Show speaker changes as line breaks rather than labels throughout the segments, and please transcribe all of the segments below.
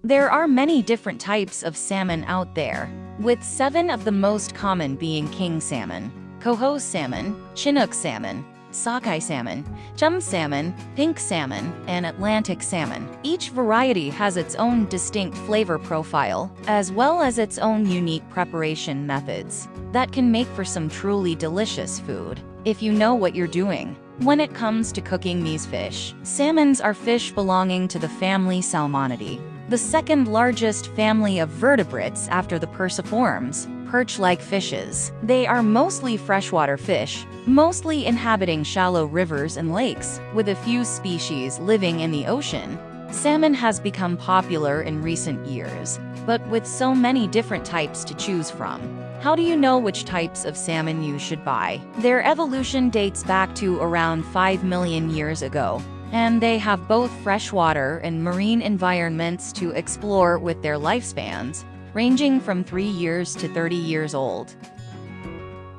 There are many different types of salmon out there, with 7 of the most common being king salmon, coho salmon, chinook salmon, sockeye salmon, chum salmon, pink salmon, and Atlantic salmon. Each variety has its own distinct flavor profile, as well as its own unique preparation methods that can make for some truly delicious food, if you know what you're doing. When it comes to cooking these fish, salmons are fish belonging to the family Salmonidae, the second largest family of vertebrates after the perciforms, perch-like fishes. They are mostly freshwater fish, mostly inhabiting shallow rivers and lakes, with a few species living in the ocean. Salmon has become popular in recent years, but with so many different types to choose from, how do you know which types of salmon you should buy? Their evolution dates back to around 5 million years ago, and they have both freshwater and marine environments to explore with their lifespans, ranging from 3 years to 30 years old.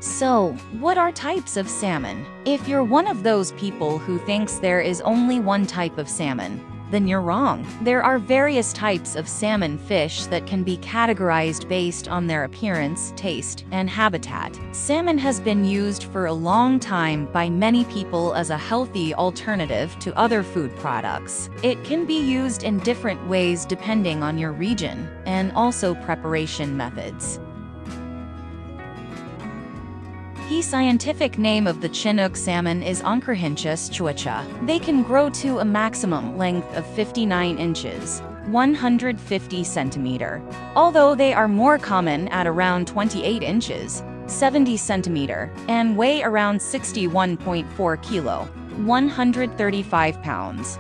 So, what are types of salmon? If you're one of those people who thinks there is only one type of salmon, then you're wrong. There are various types of salmon fish that can be categorized based on their appearance, taste, and habitat. Salmon has been used for a long time by many people as a healthy alternative to other food products. It can be used in different ways depending on your region, and also preparation methods. The scientific name of the Chinook salmon is Oncorhynchus chuacha. They can grow to a maximum length of 59 inches, 150 centimeter, although they are more common at around 28 inches, 70 centimeter, and weigh around 61.4 kilo, 135 pounds.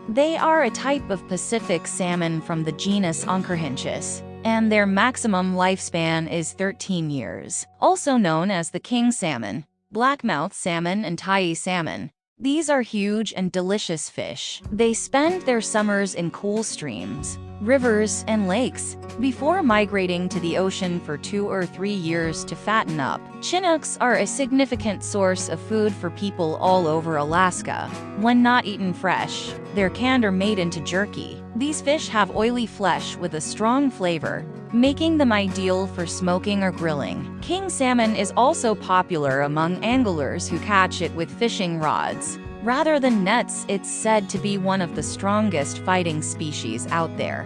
They are a type of Pacific salmon from the genus Oncorhynchus, and their maximum lifespan is 13 years. Also known as the king salmon, blackmouth salmon, and tai salmon. These are huge and delicious fish. They spend their summers in cool streams, rivers, and lakes, before migrating to the ocean for 2 or 3 years to fatten up. Chinooks are a significant source of food for people all over Alaska. When not eaten fresh, they're canned or made into jerky. These fish have oily flesh with a strong flavor, making them ideal for smoking or grilling. King salmon is also popular among anglers who catch it with fishing rods. Rather than nets, it's said to be one of the strongest fighting species out there.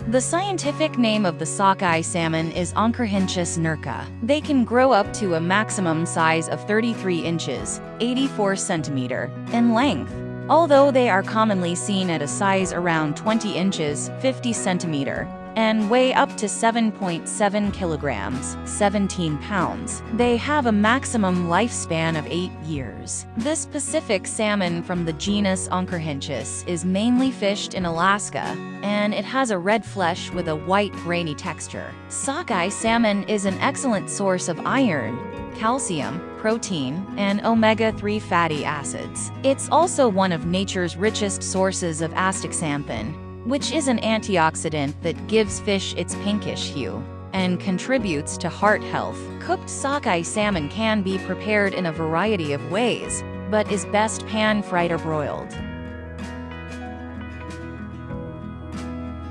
The scientific name of the sockeye salmon is Oncorhynchus nerca. They can grow up to a maximum size of 33 inches, 84 centimeter, in length, although they are commonly seen at a size around 20 inches, 50 centimeter, and weigh up to 7.7 kilograms, 17 pounds. They have a maximum lifespan of 8 years. This Pacific salmon from the genus Oncorhynchus is mainly fished in Alaska, and it has a red flesh with a white grainy texture. Sockeye salmon is an excellent source of iron, calcium, protein, and omega-3 fatty acids. It's also one of nature's richest sources of astaxanthin, which is an antioxidant that gives fish its pinkish hue and contributes to heart health. Cooked sockeye salmon can be prepared in a variety of ways, but is best pan-fried or broiled.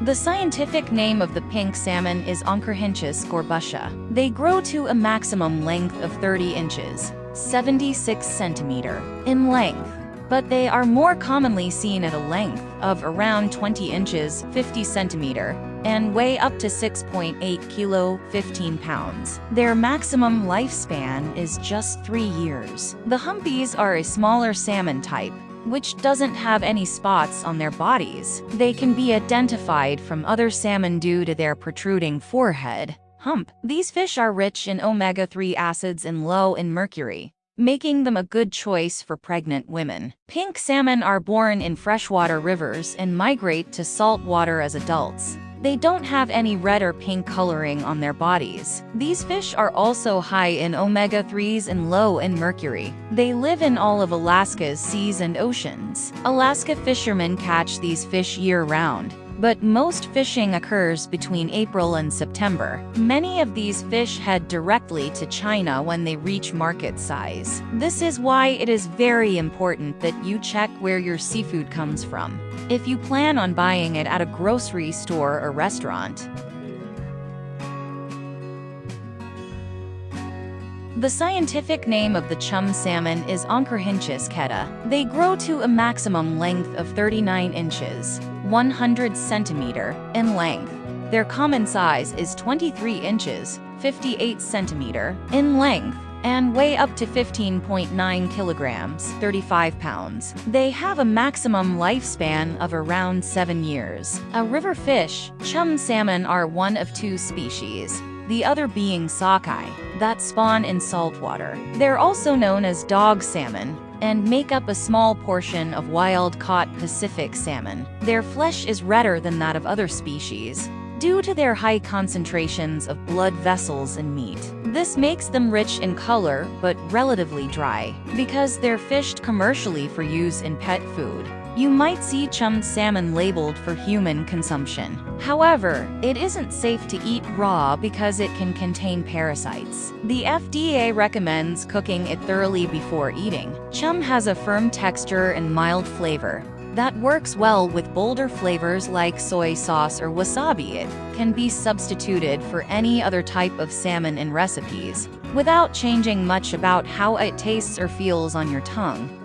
The scientific name of the pink salmon is Oncorhynchus gorbutia. They grow to a maximum length of 30 inches, 76 centimeter, in length, but they are more commonly seen at a length of around 20 inches, 50 centimeter, and weigh up to 6.8 kilo, 15 pounds. Their maximum lifespan is just 3 years. The humpies are a smaller salmon type, which doesn't have any spots on their bodies. They can be identified from other salmon due to their protruding forehead, hump. These fish are rich in omega-3 acids and low in mercury, making them a good choice for pregnant women. Pink salmon are born in freshwater rivers and migrate to salt water as adults. They don't have any red or pink coloring on their bodies. These fish are also high in omega-3s and low in mercury. They live in all of Alaska's seas and oceans. Alaska fishermen catch these fish year-round, but most fishing occurs between April and September. Many of these fish head directly to China when they reach market size. This is why it is very important that you check where your seafood comes from, if you plan on buying it at a grocery store or restaurant. The scientific name of the chum salmon is Oncorhynchus keta. They grow to a maximum length of 39 inches, 100 centimeter, in length. Their common size is 23 inches, 58 centimeter, in length, and weigh up to 15.9 kilograms, 35 pounds. They have a maximum lifespan of around 7 years. A river fish, chum salmon are one of two species, the other being sockeye, that spawn in saltwater. They're also known as dog salmon and make up a small portion of wild-caught Pacific salmon. Their flesh is redder than that of other species, due to their high concentrations of blood vessels in meat. This makes them rich in color but relatively dry, because they're fished commercially for use in pet food. You might see chum salmon labeled for human consumption. However, it isn't safe to eat raw because it can contain parasites. The FDA recommends cooking it thoroughly before eating. Chum has a firm texture and mild flavor that works well with bolder flavors like soy sauce or wasabi. It can be substituted for any other type of salmon in recipes, without changing much about how it tastes or feels on your tongue.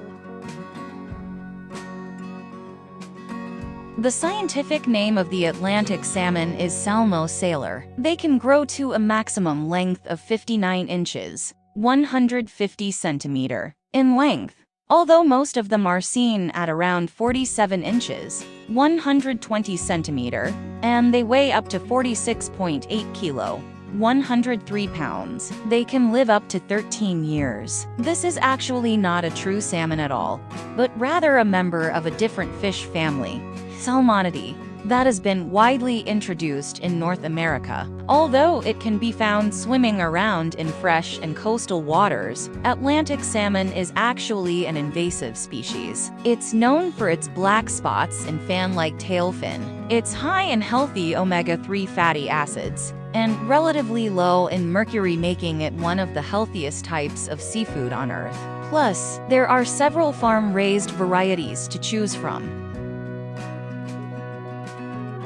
The scientific name of the Atlantic salmon is Salmon sailor. They can grow to a maximum length of 59 inches, 150 centimeter, in length, although most of them are seen at around 47 inches, 120 centimeter, and they weigh up to 46.8 kilo, 103 pounds. They can live up to 13 years. This is actually not a true salmon at all, but rather a member of a different fish family, Salmonidae, that has been widely introduced in North America. Although it can be found swimming around in fresh and coastal waters, Atlantic salmon is actually an invasive species. It's known for its black spots and fan-like tail fin. It's high in healthy omega-3 fatty acids, and relatively low in mercury, making it one of the healthiest types of seafood on Earth. Plus, there are several farm-raised varieties to choose from.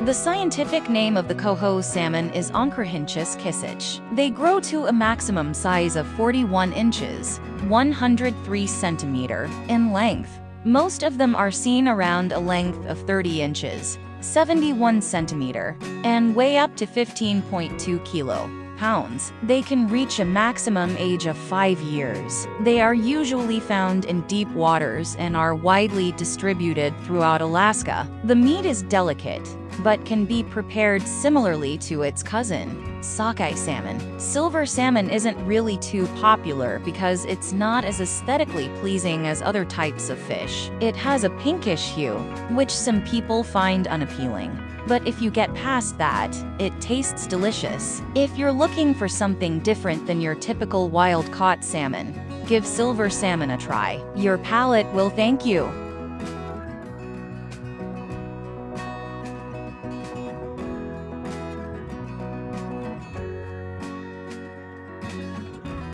The scientific name of the coho salmon is Oncorhynchus keta. They grow to a maximum size of 41 inches, 103 centimeter, in length. Most of them are seen around a length of 30 inches, 71 centimeter, and weigh up to 15.2 pounds. They can reach a maximum age of 5 years. They are usually found in deep waters and are widely distributed throughout Alaska. The meat is delicate, but can be prepared similarly to its cousin, sockeye salmon. Silver salmon isn't really too popular because it's not as aesthetically pleasing as other types of fish. It has a pinkish hue, which some people find unappealing. But if you get past that, it tastes delicious. If you're looking for something different than your typical wild-caught salmon, give silver salmon a try. Your palate will thank you.